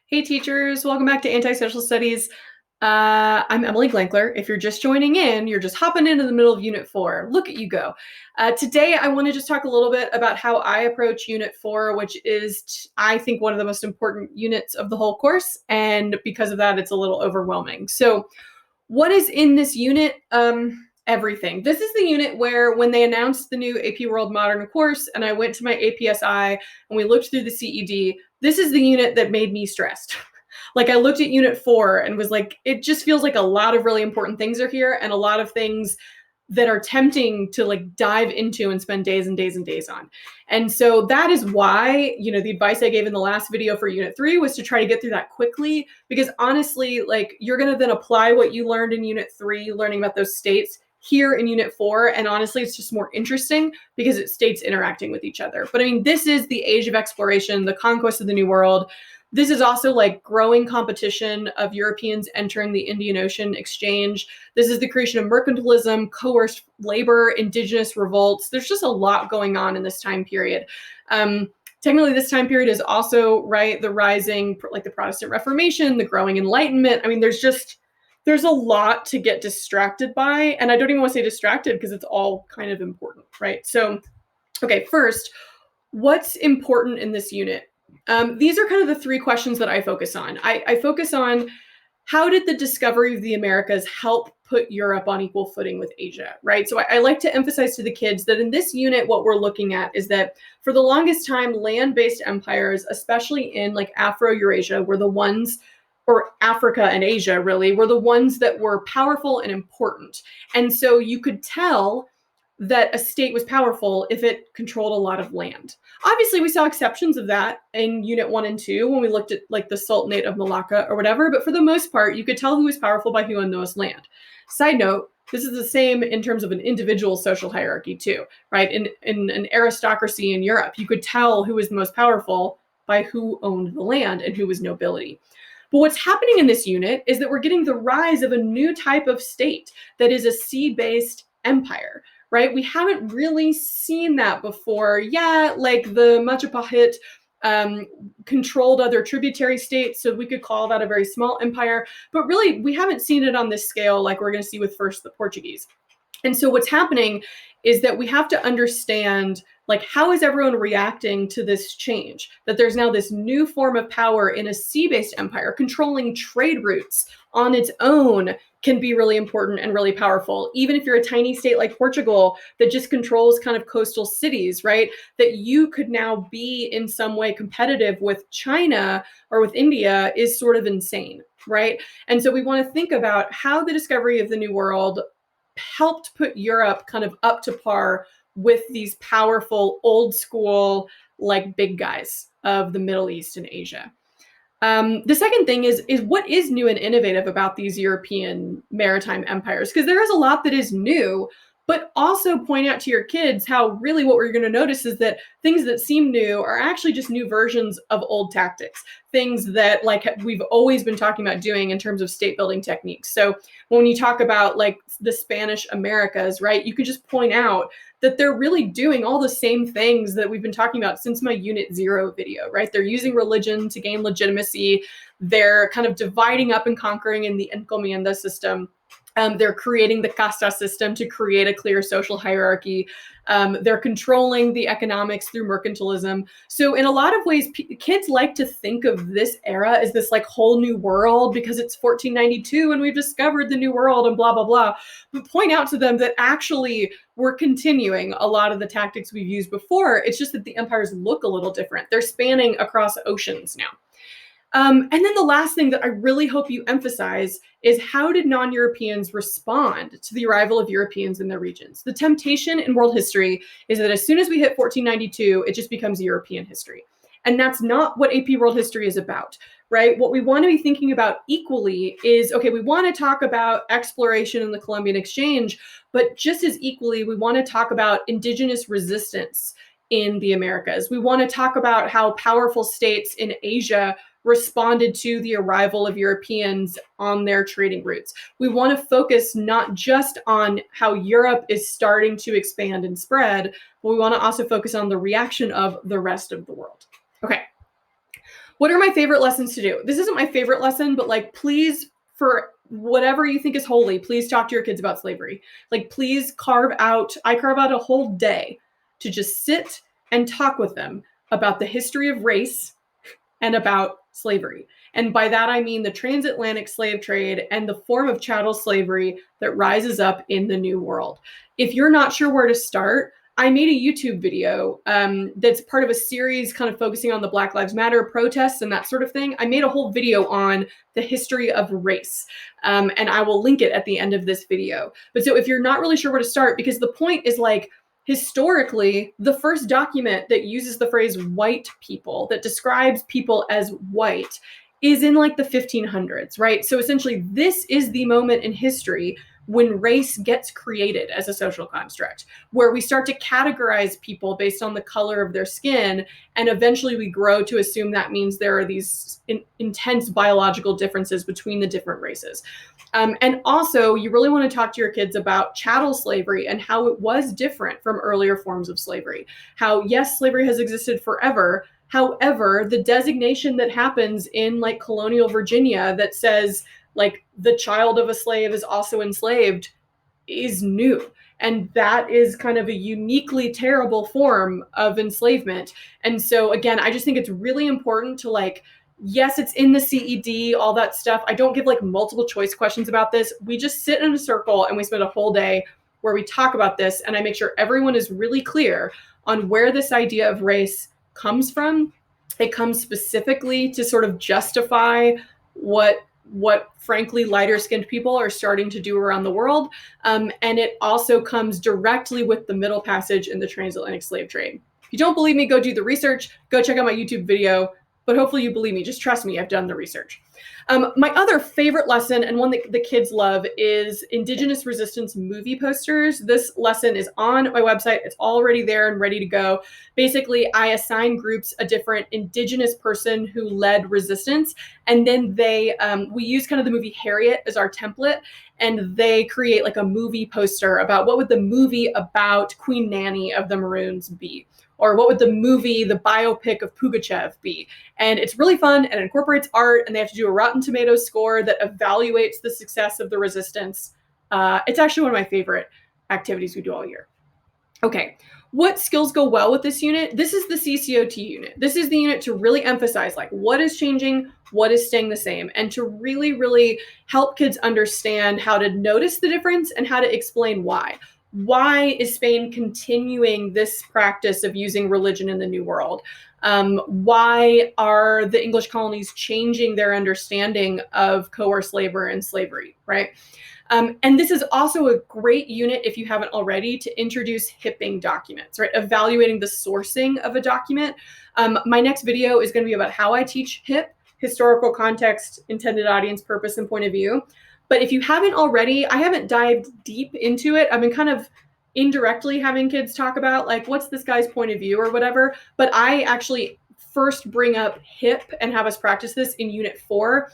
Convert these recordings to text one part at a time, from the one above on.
Hey teachers, welcome back to Anti-Social Studies. I'm Emily Glankler. If you're just joining in, you're just hopping into the middle of Unit 4. Look at you go. Today I want to just talk a little bit about how I approach Unit 4, which is, I think, one of the most important units of the whole course, and because of that, it's a little overwhelming. So what is in this unit? Everything. This is the unit where when they announced the new AP World Modern course and I went to my APSI and we looked through the CED, this is the unit that made me stressed. Like I looked at Unit 4 and was like, it just feels like a lot of really important things are here and a lot of things that are tempting to like dive into and spend days and days and days on. And so that is why, the advice I gave in the last video for Unit 3 was to try to get through that quickly, because honestly, like you're going to then apply what you learned in Unit 3, learning about those states here in Unit 4. And honestly, it's just more interesting because it's states interacting with each other. But I mean, this is the age of exploration, the conquest of the New World. This is also like growing competition of Europeans entering the Indian Ocean exchange. This is the creation of mercantilism, coerced labor, indigenous revolts. There's just a lot going on in this time period. Technically, this time period is also, right, the rising, like the Protestant Reformation, the growing Enlightenment. I mean, there's a lot to get distracted by. And I don't even want to say distracted because it's all kind of important, right? So, okay, first, what's important in this unit? These are kind of the three questions that I focus on. I focus on how did the discovery of the Americas help put Europe on equal footing with Asia, right? So I like to emphasize to the kids that in this unit, what we're looking at is that for the longest time, land-based empires, especially in like Afro-Eurasia, were the ones, or Africa and Asia really, were the ones that were powerful and important. And so you could tell that a state was powerful if it controlled a lot of land. Obviously, we saw exceptions of that in Unit 1 and 2 when we looked at like the Sultanate of Malacca or whatever, but for the most part, you could tell who was powerful by who owned the most land. Side note, this is the same in terms of an individual social hierarchy too, right? In an aristocracy in Europe, you could tell who was the most powerful by who owned the land and who was nobility. But what's happening in this unit is that we're getting the rise of a new type of state that is a sea-based empire, right? We haven't really seen that before. Yeah, like the Majapahit controlled other tributary states, so we could call that a very small empire. But really, we haven't seen it on this scale like we're going to see with first the Portuguese. And so what's happening is that we have to understand, like, how is everyone reacting to this change? That there's now this new form of power in a sea-based empire. Controlling trade routes on its own can be really important and really powerful. Even if you're a tiny state like Portugal that just controls kind of coastal cities, right? That you could now be in some way competitive with China or with India is sort of insane, right? And so we want to think about how the discovery of the New World helped put Europe kind of up to par with these powerful old school like big guys of the Middle East and Asia. The second thing is what is new and innovative about these European maritime empires? Because there is a lot that is new, but also point out to your kids how really what we're going to notice is that things that seem new are actually just new versions of old tactics, things that like we've always been talking about doing in terms of state building techniques. So when you talk about like the Spanish Americas, right, you could just point out that they're really doing all the same things that we've been talking about since my Unit 0 video, right? They're using religion to gain legitimacy. They're kind of dividing up and conquering in the encomienda system. They're creating the casta system to create a clear social hierarchy. They're controlling the economics through mercantilism. So in a lot of ways, kids like to think of this era as this like whole new world because it's 1492 and we've discovered the new world and blah, blah, blah. But point out to them that actually we're continuing a lot of the tactics we've used before. It's just that the empires look a little different. They're spanning across oceans now. And then the last thing that I really hope you emphasize is how did non-Europeans respond to the arrival of Europeans in their regions? The temptation in world history is that as soon as we hit 1492, it just becomes European history. And that's not what AP World History is about, right? What we want to be thinking about equally is, okay, we want to talk about exploration and the Columbian Exchange, but just as equally, we want to talk about indigenous resistance in the Americas. We want to talk about how powerful states in Asia responded to the arrival of Europeans on their trading routes. We want to focus not just on how Europe is starting to expand and spread, but we want to also focus on the reaction of the rest of the world. Okay. What are my favorite lessons to do? This isn't my favorite lesson, but like, please, for whatever you think is holy, please talk to your kids about slavery. Like, please I carve out a whole day to just sit and talk with them about the history of race and about slavery. And by that, I mean the transatlantic slave trade and the form of chattel slavery that rises up in the New World. If you're not sure where to start, I made a YouTube video that's part of a series kind of focusing on the Black Lives Matter protests and that sort of thing. I made a whole video on the history of race, and I will link it at the end of this video. But so if you're not really sure where to start, because the point is like, historically, the first document that uses the phrase white people, that describes people as white, is in like the 1500s, right? So essentially, this is the moment in history when race gets created as a social construct, where we start to categorize people based on the color of their skin, and eventually we grow to assume that means there are these intense biological differences between the different races. And also, you really want to talk to your kids about chattel slavery and how it was different from earlier forms of slavery. How, yes, slavery has existed forever. However, the designation that happens in like colonial Virginia that says like the child of a slave is also enslaved is new. And that is kind of a uniquely terrible form of enslavement. And so again, I just think it's really important to like, yes, it's in the CED, all that stuff. I don't give like multiple choice questions about this. We just sit in a circle and we spend a whole day where we talk about this. And I make sure everyone is really clear on where this idea of race comes from. It comes specifically to sort of justify what frankly lighter skinned people are starting to do around the world. And it also comes directly with the Middle Passage and the transatlantic slave trade. If you don't believe me, go do the research, go check out my YouTube video, but hopefully you believe me. Just trust me, I've done the research. My other favorite lesson, and one that the kids love, is Indigenous resistance movie posters. This lesson is on my website. It's already there and ready to go. Basically, I assign groups a different Indigenous person who led resistance, and then we use kind of the movie Harriet as our template, and they create like a movie poster about what would the movie about Queen Nanny of the Maroons be, or what would the biopic of Pugachev be. And it's really fun, and it incorporates art, and they have to do a Rotten Tomatoes score that evaluates the success of the resistance. It's actually one of my favorite activities we do all year. Okay, what skills go well with this unit? This is the CCOT unit. This is the unit to really emphasize like what is changing, what is staying the same, and to really, really help kids understand how to notice the difference and how to explain why. Why is Spain continuing this practice of using religion in the New World? Why are the English colonies changing their understanding of coerced labor and slavery, right? And this is also a great unit, if you haven't already, to introduce hipping documents, right? Evaluating the sourcing of a document. My next video is going to be about how I teach HIP, historical context, intended audience, purpose, and point of view. But if you haven't already, I haven't dived deep into it. I've been kind of indirectly having kids talk about like, what's this guy's point of view or whatever. But I actually first bring up HIP and have us practice this in Unit 4,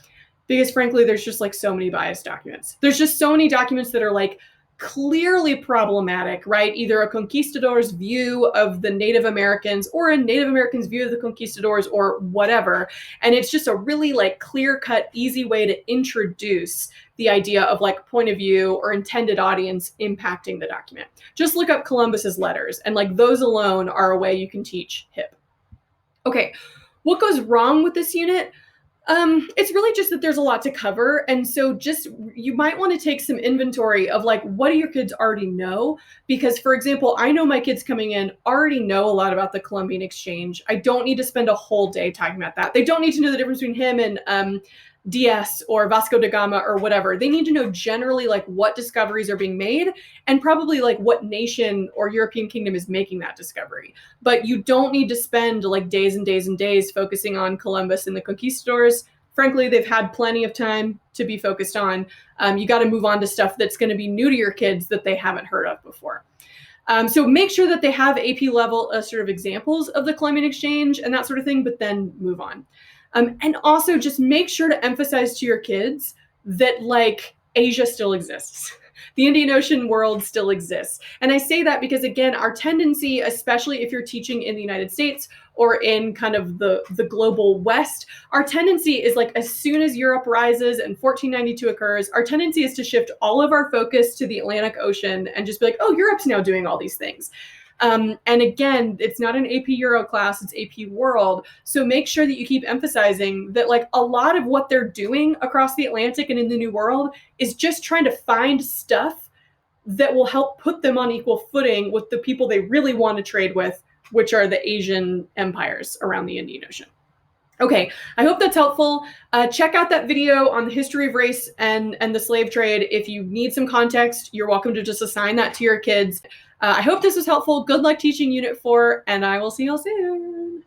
because frankly, there's just like so many biased documents. There's just so many documents that are like clearly problematic, right? Either a conquistador's view of the Native Americans or a Native American's view of the conquistadors or whatever. And it's just a really like clear-cut, easy way to introduce the idea of like point of view or intended audience impacting the document. Just look up Columbus's letters, and like those alone are a way you can teach HIP. Okay, what goes wrong with this unit? It's really just that there's a lot to cover. And so just, you might want to take some inventory of like, what do your kids already know? Because for example, I know my kids coming in already know a lot about the Columbian Exchange. I don't need to spend a whole day talking about that. They don't need to know the difference between him and Diaz or Vasco da Gama or whatever. They need to know generally like what discoveries are being made and probably like what nation or European kingdom is making that discovery. But you don't need to spend like days and days and days focusing on Columbus and the conquistadors. Frankly, they've had plenty of time to be focused on. You got to move on to stuff that's going to be new to your kids that they haven't heard of before. So make sure that they have AP level sort of examples of the Columbian Exchange and that sort of thing, but then move on. And also just make sure to emphasize to your kids that like Asia still exists. The Indian Ocean world still exists. And I say that because, again, our tendency, especially if you're teaching in the United States or in kind of the global West, our tendency is like, as soon as Europe rises and 1492 occurs, our tendency is to shift all of our focus to the Atlantic Ocean and just be like, oh, Europe's now doing all these things. And again, it's not an AP Euro class, it's AP World. So make sure that you keep emphasizing that, like, a lot of what they're doing across the Atlantic and in the New World is just trying to find stuff that will help put them on equal footing with the people they really want to trade with, which are the Asian empires around the Indian Ocean. Okay, I hope that's helpful. Check out that video on the history of race and the slave trade. If you need some context, you're welcome to just assign that to your kids. I hope this was helpful. Good luck teaching Unit 4, and I will see you all soon.